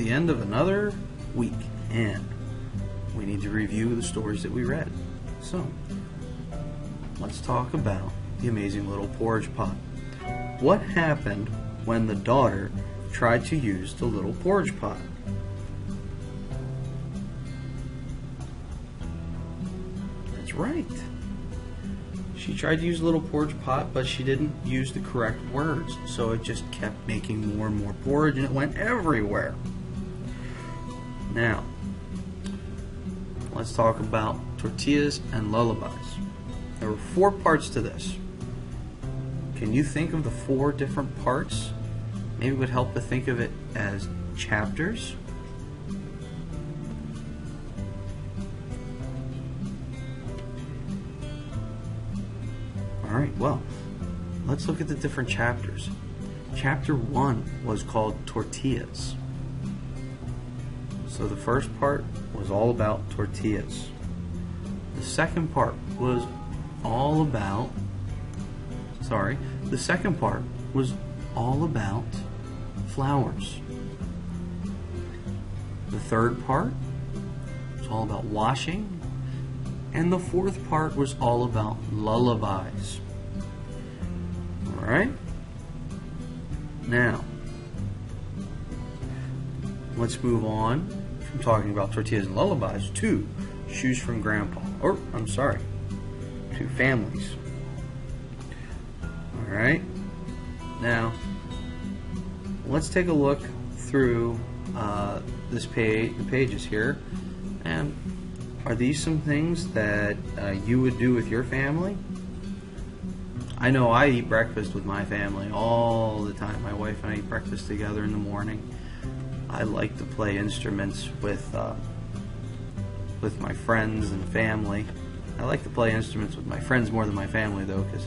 the end of another week, and we need to review the stories that we read. So, let's talk about The Amazing Little Porridge Pot. What happened when the daughter tried to use the little porridge pot? That's right. She tried to use a little porridge pot, but she didn't use the correct words, so it just kept making more and more porridge, and it went everywhere. Now, let's talk about tortillas and lullabies. There were 4 parts to this. Can you think of the 4 different parts? Maybe it would help to think of it as chapters. Alright, well, let's look at the different chapters. Chapter 1 was called Tortillas. So the first part was all about tortillas. The second part was all about flowers. The third part was all about washing. And the fourth part was all about lullabies. Alright? Now, let's move on from talking about tortillas and lullabies to shoes from Grandpa. To families. Alright? Now, let's take a look through the pages here. And are these some things that you would do with your family? I know I eat breakfast with my family all the time. My wife and I eat breakfast together in the morning. I like to play instruments with my friends and family. I like to play instruments with my friends more than my family, though, because,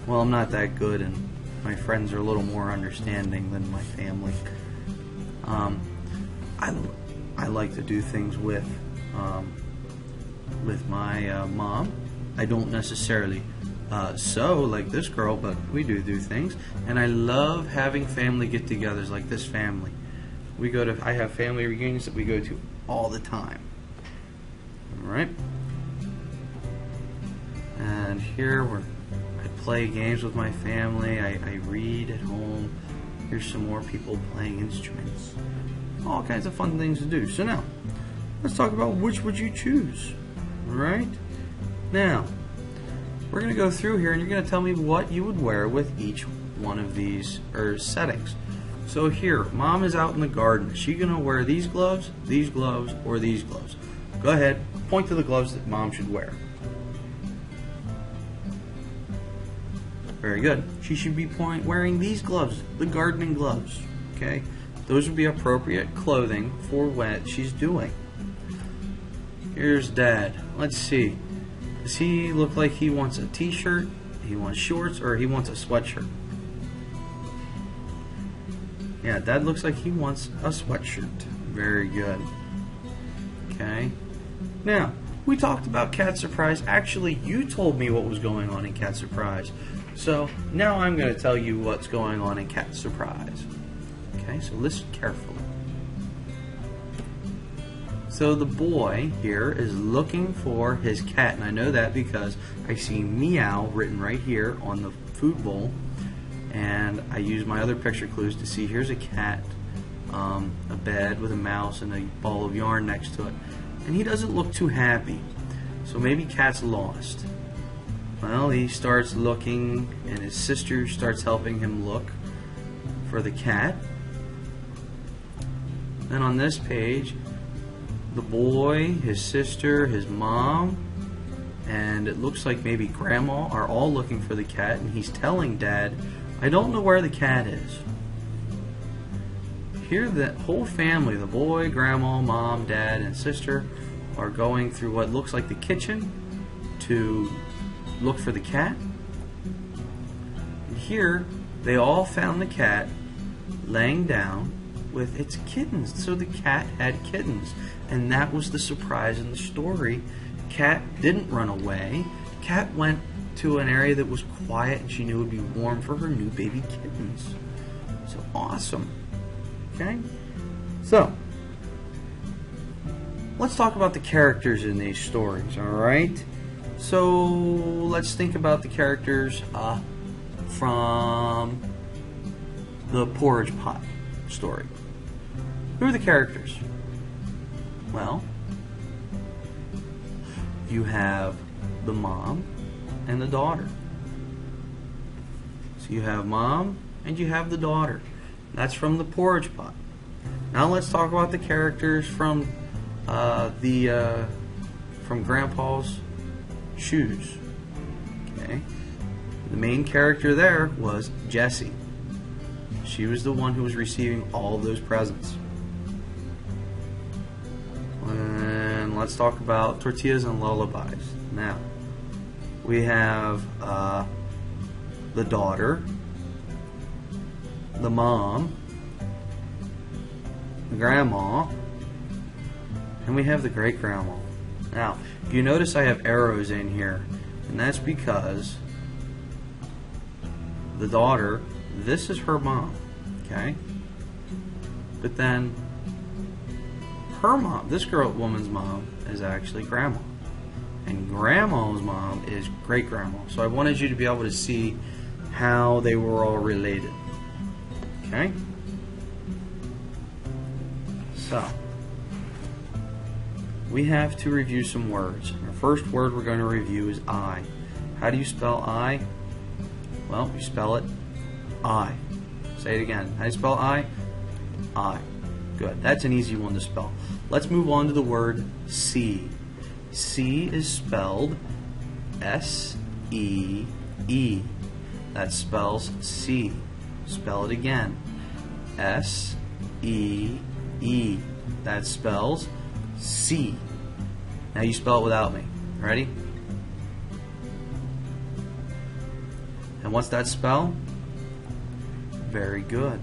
well, I'm not that good, and my friends are a little more understanding than my family. I like to do things with my mom. I don't necessarily sew like this girl, but we do things, and I love having family get-togethers like this family. I have family reunions that we go to all the time. Alright? And here I play games with my family, I read at home. Here's some more people playing instruments. All kinds of fun things to do. So now, let's talk about which would you choose. Alright? Now, we're going to go through here and you're going to tell me what you would wear with each one of these settings. So here, Mom is out in the garden. Is she going to wear these gloves, or these gloves? Go ahead, point to the gloves that Mom should wear. Very good. She should be wearing these gloves, the gardening gloves. Okay? Those would be appropriate clothing for what she's doing. Here's Dad. Let's see. Does he look like he wants a t-shirt, he wants shorts, or he wants a sweatshirt? Yeah, Dad looks like he wants a sweatshirt. Very good. Okay. Now, we talked about Cat Surprise. Actually, you told me what was going on in Cat Surprise. So, now I'm going to tell you what's going on in Cat Surprise. Okay, so listen carefully. So the boy here is looking for his cat, and I know that because I see meow written right here on the food bowl, and I use my other picture clues to see here's a cat, a bed with a mouse and a ball of yarn next to it, and he doesn't look too happy, so maybe Cat's lost. Well, he starts looking, and his sister starts helping him look for the cat. Then on this page, the boy, his sister, his mom, and it looks like maybe Grandma are all looking for the cat, and he's telling Dad, I don't know where the cat is. Here the whole family, the boy, Grandma, Mom, Dad, and sister, are going through what looks like the kitchen to look for the cat. And here, they all found the cat laying down with its kittens. So the cat had kittens. And that was the surprise in the story. Cat didn't run away. Cat went to an area that was quiet and she knew it would be warm for her new baby kittens. So awesome. Okay? So, let's talk about the characters in these stories, alright? So let's think about the characters from the porridge pot story. Who are the characters? Well, you have the mom and the daughter. So you have mom and you have the daughter. That's from the porridge pot. Now let's talk about the characters from from Grandpa's shoes. Okay, the main character there was Jessie. She was the one who was receiving all of those presents. And let's talk about tortillas and lullabies. Now we have the daughter, the mom, the grandma, and we have the great-grandma. Now, you notice I have arrows in here, and that's because the daughter, this is her mom, okay? But then her mom, this woman's mom, is actually grandma. And grandma's mom is great-grandma. So I wanted you to be able to see how they were all related. Okay? So, we have to review some words. Our first word we're going to review is I. How do you spell I? Well, you spell it I. Say it again. How do you spell I? I. Good. That's an easy one to spell. Let's move on to the word see. See is spelled S-E-E. That spells see. Spell it again. S-E-E. That spells see. Now you spell it without me. Ready? And what's that spell? Very good.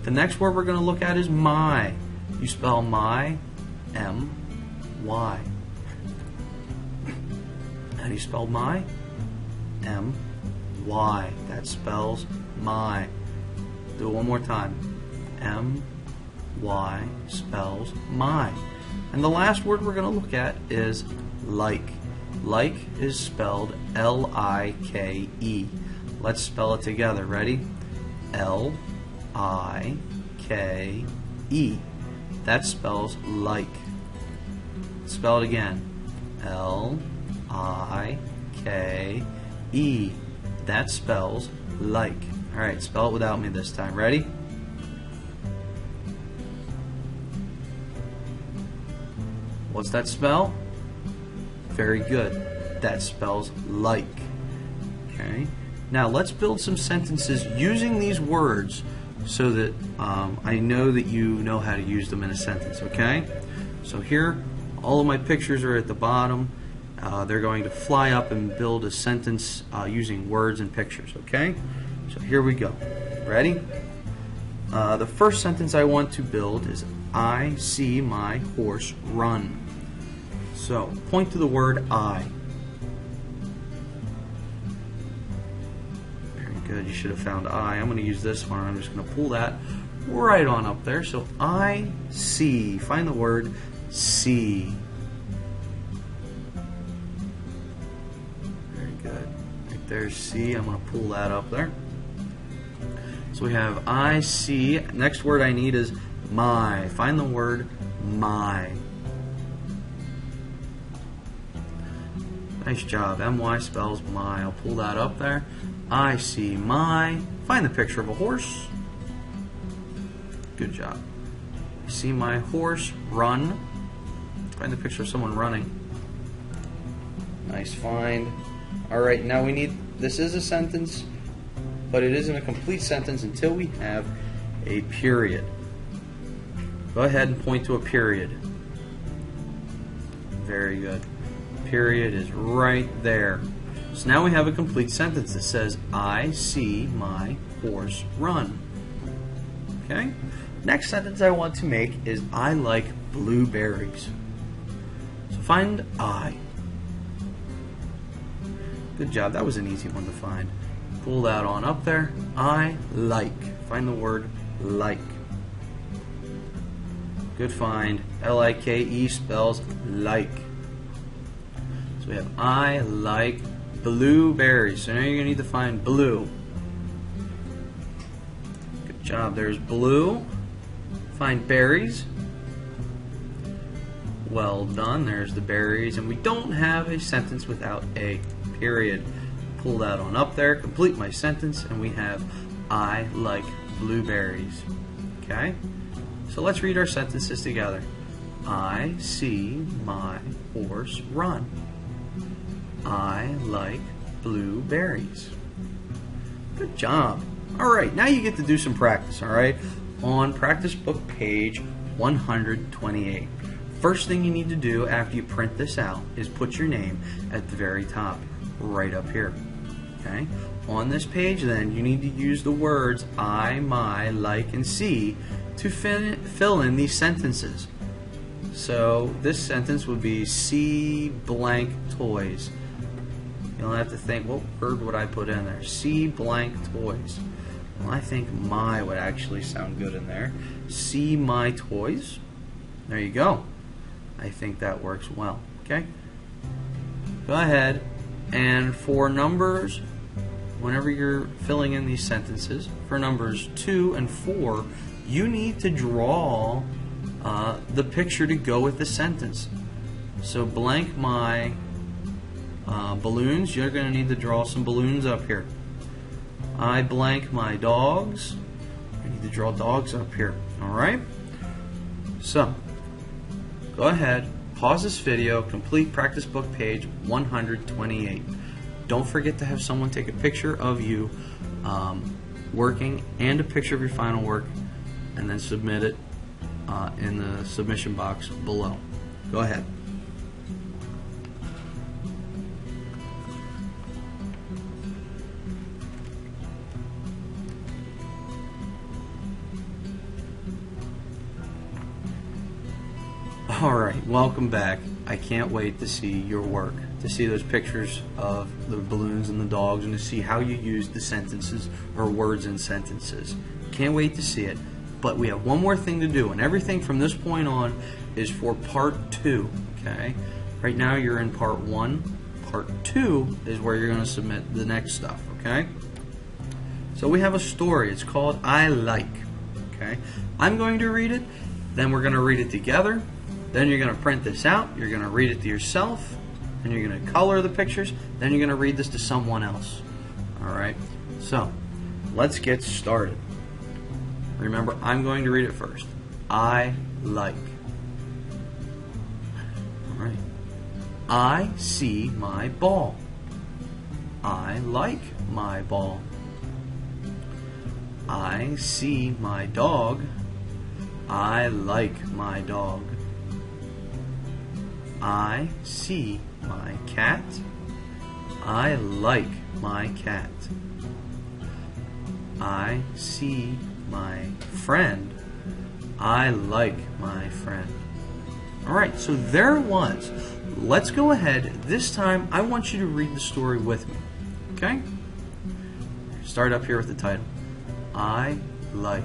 The next word we're going to look at is my. You spell my, M-Y. How do you spell my? M-Y. That spells my. Do it one more time. M-Y spells my. And the last word we're going to look at is like. Like is spelled L-I-K-E. Let's spell it together. Ready? L-I-K-E. That spells like. Spell it again. L-I-K-E. That spells like. Alright, spell it without me this time. Ready? What's that spell? Very good. That spells like. Okay. Now let's build some sentences using these words so that I know that you know how to use them in a sentence. Okay. So here, all of my pictures are at the bottom. They're going to fly up and build a sentence using words and pictures. Okay. So here we go. Ready? The first sentence I want to build is I see my horse run. So point to the word I. Very good. You should have found I. I'm going to use this one. I'm just going to pull that right on up there. So I see. Find the word see. Very good. Right there's see. I'm going to pull that up there. So we have I see. Next word I need is my. Find the word my. Nice job. M-Y spells my. I'll pull that up there. I see my. Find the picture of a horse. Good job. I see my horse run. Find the picture of someone running. Nice find. Alright, now we need, this is a sentence, but it isn't a complete sentence until we have a period. Go ahead and point to a period. Very good. Period is right there. So now we have a complete sentence that says, I see my horse run. Okay? Next sentence I want to make is, I like blueberries. So find I. Good job. That was an easy one to find. Pull that on up there. I like. Find the word like. Good find. L-I-K-E spells like. So we have I like blueberries. So now you're going to need to find blue. Good job. There's blue. Find berries. Well done. There's the berries. And we don't have a sentence without a period. Pull that on up there. Complete my sentence. And we have I like blueberries. Okay? So let's read our sentences together. I see my horse run. I like blueberries. Good job. Alright, now you get to do some practice, alright? On practice book page 128. First thing you need to do after you print this out is put your name at the very top, right up here. Okay? On this page then, you need to use the words I, my, like, and see to fill in these sentences. So this sentence would be see blank toys. You'll have to think, what word would I put in there? See blank toys. Well, I think my would actually sound good in there. See my toys. There you go. I think that works well. Okay? Go ahead, and for numbers, whenever you're filling in these sentences, for numbers 2 and 4, you need to draw the picture to go with the sentence. So blank my balloons, you're going to need to draw some balloons up here. I blank my dogs, you need to draw dogs up here. Alright? So, go ahead, pause this video, complete practice book page 128. Don't forget to have someone take a picture of you working and a picture of your final work, and then submit it in the submission box below. Go ahead. Alright, welcome back. I can't wait to see your work, to see those pictures of the balloons and the dogs, and to see how you use the sentences or words in sentences. Can't wait to see it. But we have one more thing to do, and everything from this point on is for part 2. Okay? Right now you're in part 1. Part 2 is where you're going to submit the next stuff. Okay? So we have a story. It's called I Like. Okay? I'm going to read it, then we're going to read it together. Then you're going to print this out, you're going to read it to yourself, then you're going to color the pictures, then you're going to read this to someone else. Alright, so let's get started. Remember, I'm going to read it first. I like. Alright. I see my ball. I like my ball. I see my dog. I like my dog. I see my cat. I like my cat. I see my friend. I like my friend. Alright, so there it was. Let's go ahead. This time, I want you to read the story with me. Okay? Start up here with the title. I like.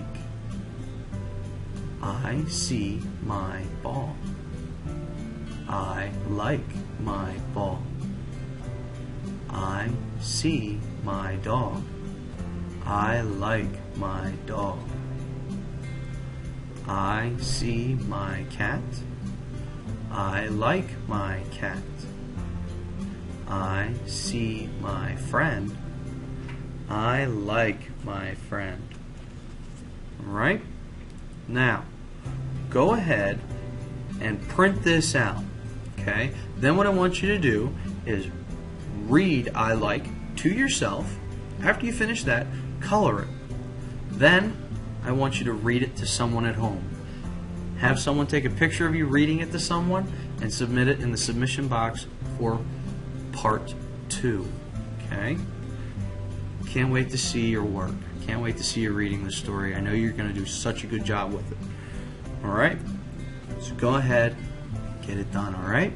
I see my ball. I like my ball. I see my dog. I like my dog. I see my cat. I like my cat. I see my friend. I like my friend. Alright? Now, go ahead and print this out. Okay? Then what I want you to do is read I like to yourself. After you finish that, color it. Then I want you to read it to someone at home. Have someone take a picture of you reading it to someone and submit it in the submission box for part 2. Okay? Can't wait to see your work. Can't wait to see you reading the story. I know you're going to do such a good job with it. Alright? So go ahead, get it done, alright?